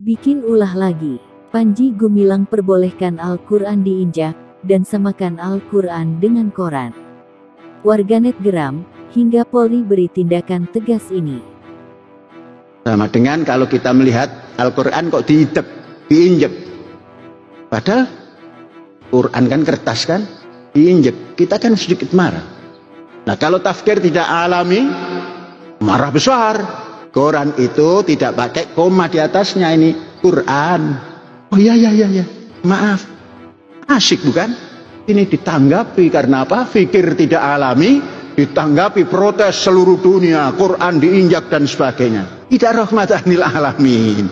Bikin ulah lagi. Panji Gumilang perbolehkan Al-Quran diinjak dan samakan Al-Quran dengan koran. Warganet geram, hingga Polri beri tindakan tegas ini. Sama dengan kalau kita melihat Al-Quran kok diinjek. Padahal Quran kan kertas kan, diinjek. Kita kan sedikit marah. Nah kalau tafsir tidak alami, marah besar. Quran itu tidak pakai koma di atasnya, ini Quran. Oh iya, maaf. Asyik bukan? Ini ditanggapi karena apa? Fikir tidak alami, ditanggapi protes seluruh dunia, Quran diinjak dan sebagainya. Tidak rahmatan lil alamin.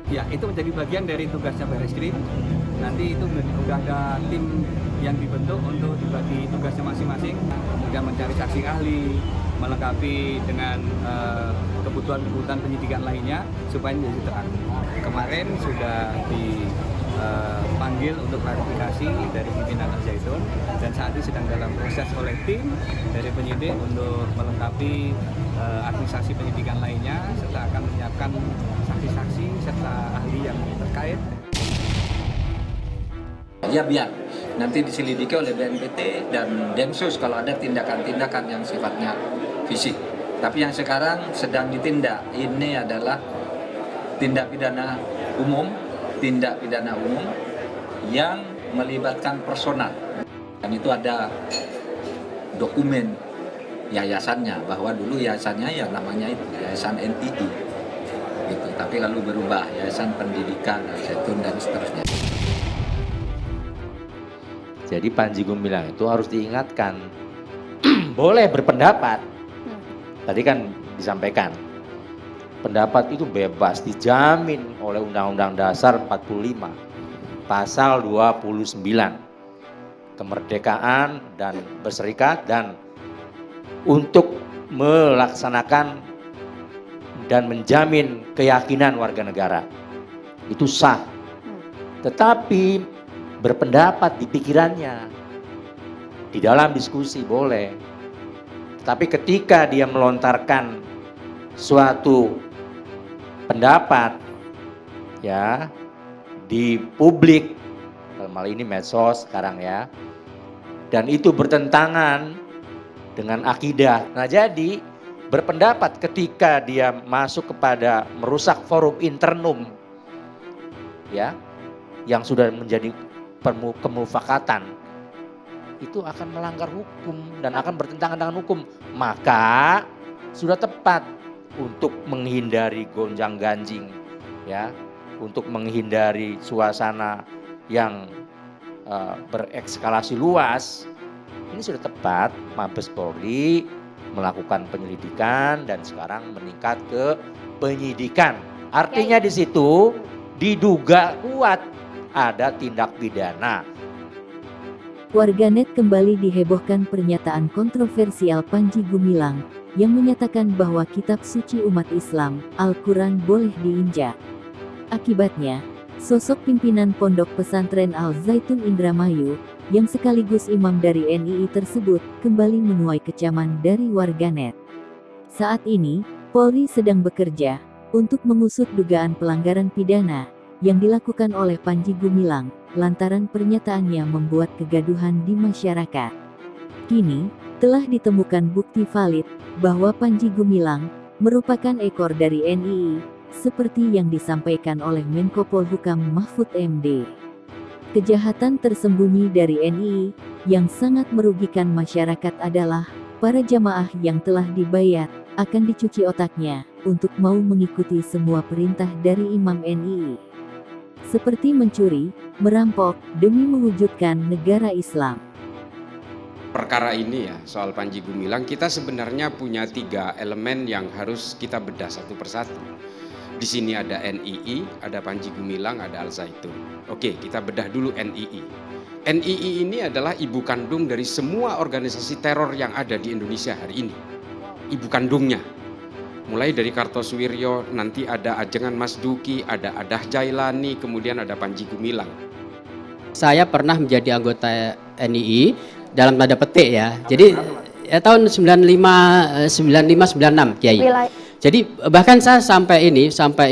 Ya, itu menjadi bagian dari tugasnya Barreskrim. Nanti itu sudah ada tim yang dibentuk untuk dibagi tugasnya masing-masing, kemudian mencari saksi ahli, melengkapi dengan kebutuhan-kebutuhan penyidikan lainnya supaya menjadi terang. Kemarin sudah dipanggil untuk klarifikasi dari pimpinan Al Zaitun dan saat ini sedang dalam proses oleh tim dari penyidik untuk melengkapi administrasi penyidikan lainnya serta akan menyiapkan saksi-saksi serta ahli yang terkait. Ya biar nanti diselidiki oleh BNPT dan Densus kalau ada tindakan-tindakan yang sifatnya fisik. Tapi yang sekarang sedang ditindak ini adalah tindak pidana umum yang melibatkan personal. Dan itu ada dokumen yayasannya bahwa dulu yayasannya ya namanya itu Yayasan NII. Gitu. Tapi lalu berubah Yayasan Pendidikan Al Zaitun dan seterusnya. Jadi Panji Gumilang itu harus diingatkan, boleh berpendapat. Tadi kan disampaikan, pendapat itu bebas, dijamin oleh Undang-Undang Dasar 45, Pasal 29, kemerdekaan dan berserikat dan untuk melaksanakan dan menjamin keyakinan warga negara. Itu sah. Tetapi berpendapat di pikirannya, di dalam diskusi boleh. Tapi ketika dia melontarkan suatu pendapat ya di publik, dalam hal ini medsos sekarang ya, dan itu bertentangan dengan akidah. Nah jadi berpendapat ketika dia masuk kepada merusak forum internum ya, yang sudah menjadi kemufakatan, itu akan melanggar hukum dan akan bertentangan dengan hukum. Maka sudah tepat untuk menghindari gonjang-ganjing ya, untuk menghindari suasana yang berekskalasi luas. Ini sudah tepat Mabes Polri melakukan penyelidikan dan sekarang meningkat ke penyidikan. Artinya di situ diduga kuat ada tindak pidana. Warganet kembali dihebohkan pernyataan kontroversial Panji Gumilang yang menyatakan bahwa kitab suci umat Islam, Al-Quran boleh diinjak. Akibatnya, sosok pimpinan Pondok Pesantren Al Zaitun Indramayu yang sekaligus imam dari NII tersebut kembali menuai kecaman dari warganet. Saat ini, Polri sedang bekerja untuk mengusut dugaan pelanggaran pidana yang dilakukan oleh Panji Gumilang lantaran pernyataannya membuat kegaduhan di masyarakat. Kini, telah ditemukan bukti valid bahwa Panji Gumilang merupakan ekor dari NII, seperti yang disampaikan oleh Menko Polhukam Mahfud MD. Kejahatan tersembunyi dari NII yang sangat merugikan masyarakat adalah para jamaah yang telah dibayar akan dicuci otaknya untuk mau mengikuti semua perintah dari imam NII. Seperti mencuri, merampok, demi mewujudkan negara Islam. Perkara ini ya, soal Panji Gumilang, kita sebenarnya punya 3 elemen yang harus kita bedah satu persatu. Di sini ada NII, ada Panji Gumilang, ada Al Zaitun. Oke, kita bedah dulu NII. NII ini adalah ibu kandung dari semua organisasi teror yang ada di Indonesia hari ini. Ibu kandungnya. Mulai dari Kartosuwiryo, nanti ada Ajengan Mas Duki, ada Adah Jailani, kemudian ada Panji Gumilang. Saya pernah menjadi anggota NII dalam tanda petik ya. Jadi tahun 95 96 Kiai. Jadi bahkan saya sampai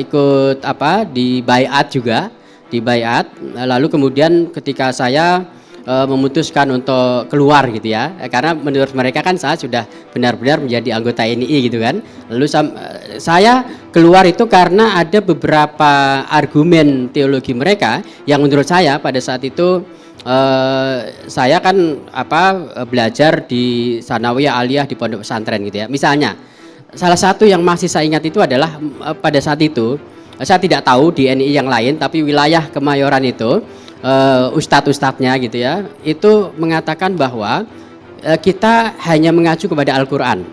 ikut di baiat juga, di baiat. Lalu kemudian ketika saya memutuskan untuk keluar gitu ya, karena menurut mereka kan saya sudah benar-benar menjadi anggota NII gitu kan. Lalu saya keluar itu karena ada beberapa argumen teologi mereka yang menurut saya pada saat itu saya kan belajar di Sanawiyah Aliyah di pondok pesantren gitu ya. Misalnya salah satu yang masih saya ingat itu adalah pada saat itu saya tidak tahu di NII yang lain, tapi wilayah Kemayoran itu ustadz-ustadznya gitu ya, itu mengatakan bahwa kita hanya mengacu kepada Al-Quran,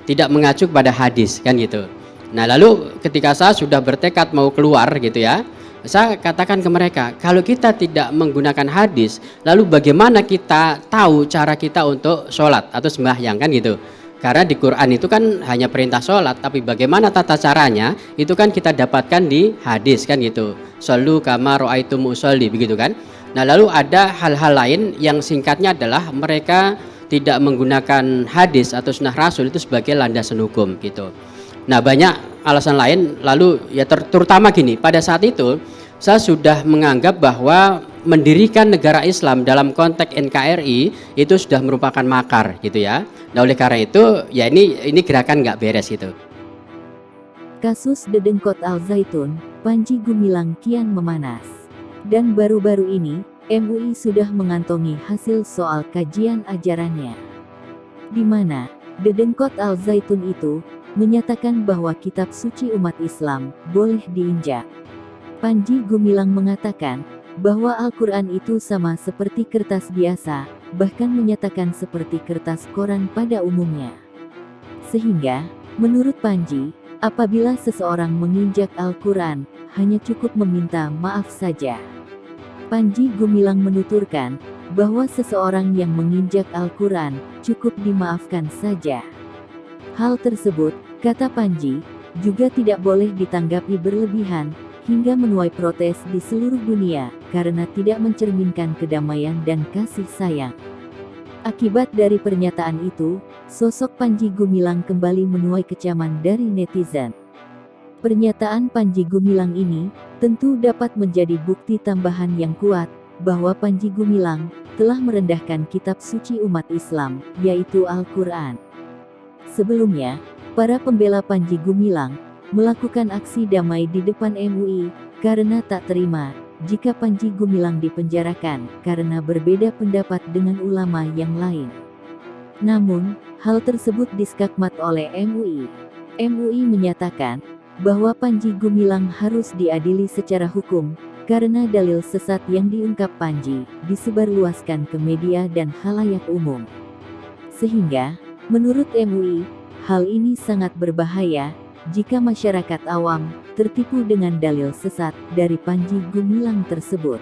tidak mengacu kepada hadis kan gitu. Nah lalu ketika saya sudah bertekad mau keluar gitu ya, saya katakan ke mereka, kalau kita tidak menggunakan hadis, lalu bagaimana kita tahu cara kita untuk sholat atau sembahyang kan gitu. Karena di Quran itu kan hanya perintah sholat, tapi bagaimana tata caranya itu kan kita dapatkan di hadis kan gitu. Shollu kama ra'aitum usolli begitu kan. Nah lalu ada hal-hal lain yang singkatnya adalah mereka tidak menggunakan hadis atau sunnah Rasul itu sebagai landasan hukum gitu. Nah banyak alasan lain, lalu ya terutama gini, pada saat itu saya sudah menganggap bahwa mendirikan negara Islam dalam konteks NKRI itu sudah merupakan makar gitu ya. Nah oleh karena itu ya ini gerakan nggak beres itu. Kasus Dedengkot Al-Zaitun, Panji Gumilang kian memanas. Dan baru-baru ini, MUI sudah mengantongi hasil soal kajian ajarannya. Di mana Dedengkot Al-Zaitun itu menyatakan bahwa kitab suci umat Islam boleh diinjak. Panji Gumilang mengatakan bahwa Al-Quran itu sama seperti kertas biasa, bahkan menyatakan seperti kertas koran pada umumnya. Sehingga, menurut Panji, apabila seseorang menginjak Al-Quran, hanya cukup meminta maaf saja. Panji Gumilang menuturkan bahwa seseorang yang menginjak Al-Quran cukup dimaafkan saja. Hal tersebut, kata Panji, juga tidak boleh ditanggapi berlebihan, hingga menuai protes di seluruh dunia, karena tidak mencerminkan kedamaian dan kasih sayang. Akibat dari pernyataan itu, sosok Panji Gumilang kembali menuai kecaman dari netizen. Pernyataan Panji Gumilang ini tentu dapat menjadi bukti tambahan yang kuat bahwa Panji Gumilang telah merendahkan kitab suci umat Islam, yaitu Al-Quran. Sebelumnya, para pembela Panji Gumilang melakukan aksi damai di depan MUI karena tak terima jika Panji Gumilang dipenjarakan karena berbeda pendapat dengan ulama yang lain. Namun, hal tersebut diskakmat oleh MUI. MUI menyatakan bahwa Panji Gumilang harus diadili secara hukum karena dalil sesat yang diungkap Panji disebarluaskan ke media dan khalayak umum. Sehingga, menurut MUI, hal ini sangat berbahaya jika masyarakat awam tertipu dengan dalil sesat dari Panji Gumilang tersebut.